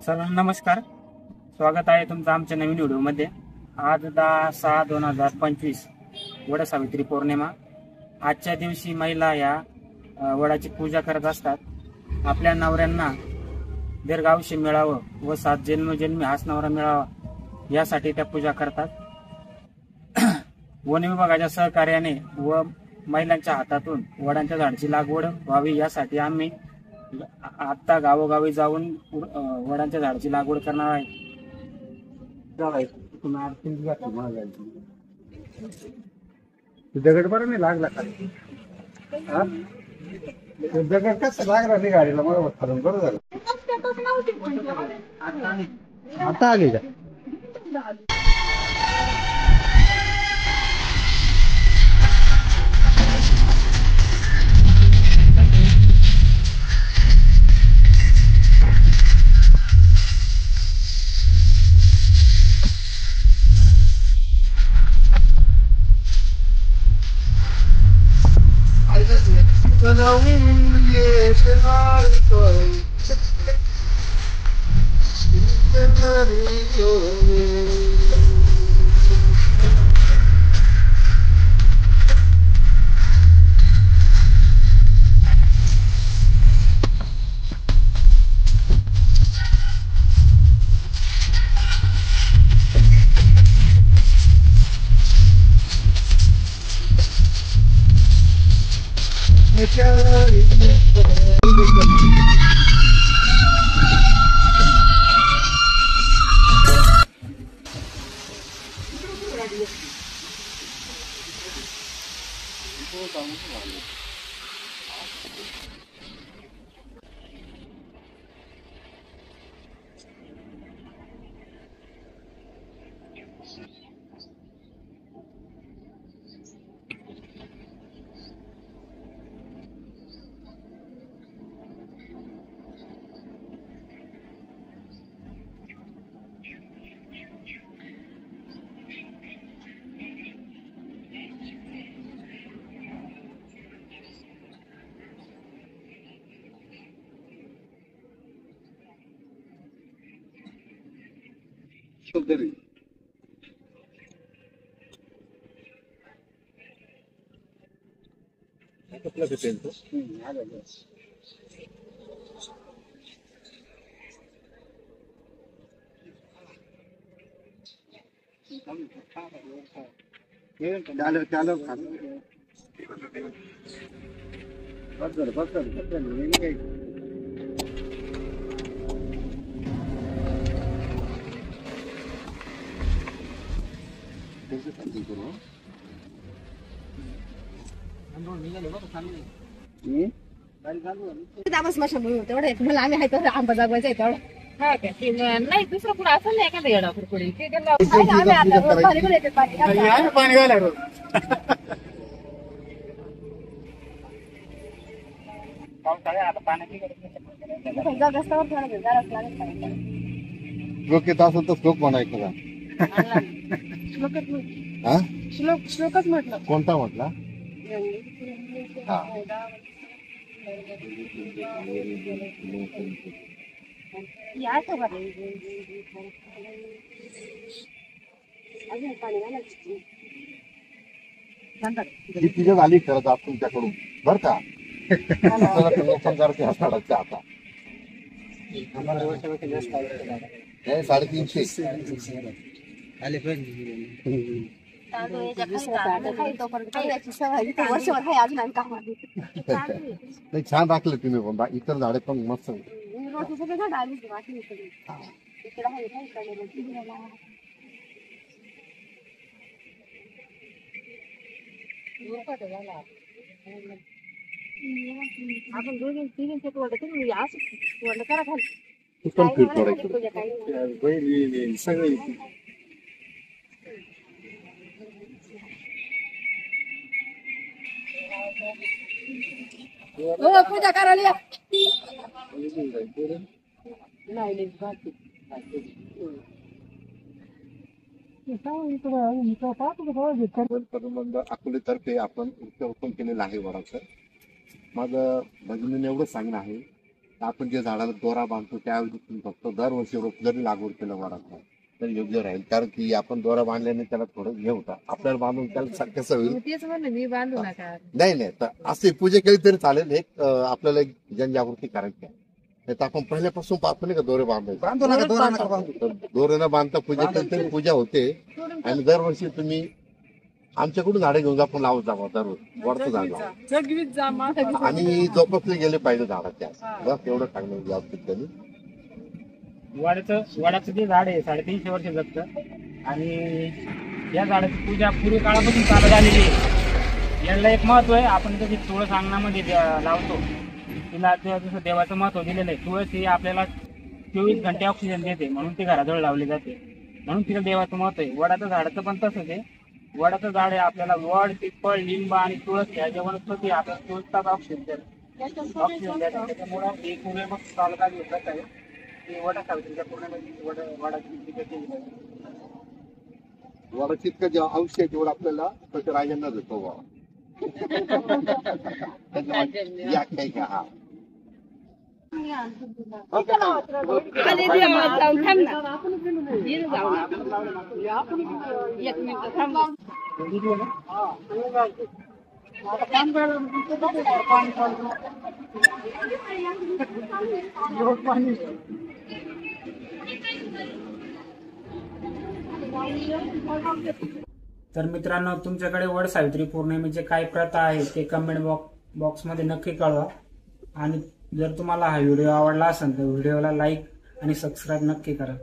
सर्वांना नमस्कार. स्वागत आहे तुमचं आमच्या नवीन व्हिडिओमध्ये. आज 10/6/2025 वड सावित्री पौर्णिमा. आजच्या दिवशी महिला या वडाची पूजा करत असतात. आपल्या नवऱ्यांना दीर्घायुष्य मिळावं व 7 जन्मोजन्मी हाच नवरा मिळावा यासाठी त्या पूजा करतात. वन विभागाच्या सहकार्याने व महिलांच्या हातातून वडांच्या झाडाची लागवड व्हावी यासाठी आम्ही आता गावोगावी जाऊन वडांच्या झाडाची लागवड करणार आहे. दगड बरं नाही लागला खाली. दगड कसं लागला नाही गाडीला. बरोबर ठरून बरं झालं. आता आली का? मला आम्ही आहे तर आंबा जागवायचा आहे तेवढा. नाही दुसरं कुठं असं नाही एखादा येडा कुरकुडी पाणी घाला. श्लोक येत असेल तर श्लोक म्हणायचं का? श्लोकच म्हटलं. कोणता म्हटला? तिथे झाली खरंच आज तुमच्याकडून बर का? लोकांसारखे हसाडायचे आता 350 आले नाही. छान राखले तुम्ही पण. इतर झाडे पण मस्त. आपण दोघे तिघींचे तोडलं तुम्ही असं तोडलं करा खाली. सगळे पूजा करायला या. अकोलेतर्फे आपण ओपन केलेलं आहे वडाचं. माझं भजनीने एवढं सांगणं आहे आपण जे झाडाला दोरा बांधतो त्याऐवजी तुम्ही फक्त दरवर्षी रोप जरी लागवड केलं वडाचं तर योग्य राहील. कारण की आपण दोरा बांधल्याने त्याला थोडं हे होतं, आपल्याला बांधून त्याला कसं होईल. तेच म्हणलं मी बांधू नका. नाही तर असे पूजा केली तरी चालेल. एक आपल्याला एक जनजागृती करायची आहे. नाही तर आपण पहिल्यापासून पाहतो नाही का दोरे बांधायचे, दोरे न बांधता पूजा केली तरी पूजा होते. आणि दरवर्षी तुम्ही आमच्याकडून झाडे घेऊन आपण लावत जावा दररोज वरचं झाड आणि जोपासले गेले पाहिजे झाडाच्या. बस एवढं सांगणं यावं त्यांनी. वडाचं जे झाड आहे 350 वर्ष जगतं आणि या झाडाची पूजा पूर्वी काळापासून चालू झालेली आहे. याला एक महत्व आहे. आपण त्याची तुळस अंगणामध्ये लावतो, तिला जसं देवाचं महत्व दिलेलं आहे. तुळस ही आपल्याला 24 घंटे ऑक्सिजन देते म्हणून ती घराजवळ लावली जाते, म्हणून तिला देवाचं महत्व आहे. वडाचं झाडाचं पण तसंच आहे. वडाचं झाड आहे आपल्याला वड, पिंपळ, लिंब आणि तुळस ह्या ज्या वनस्पती आपल्याला तुळसतात ऑक्सिजन देतात. त्याच्यामुळे ही पूर्ण मग तालुका घेतलाच आहे की वडा सावित्रीच्या पूर्ण वडाची पूजा केली जाते. वडाची इतकं जे औषध तेवढं आपल्याला राजांना देतो बाबा. काही का हा तर मित्रांनो, तुमच्याकडे वड सावित्री पौर्णिमेचे काय प्रथा आहे ते कमेंट बॉक्समध्ये नक्की कळवा. आणि जर तुम्हाला हा व्हिडिओ आवडला असेल तर व्हिडिओला लाईक आणि सबस्क्राईब नक्की करा.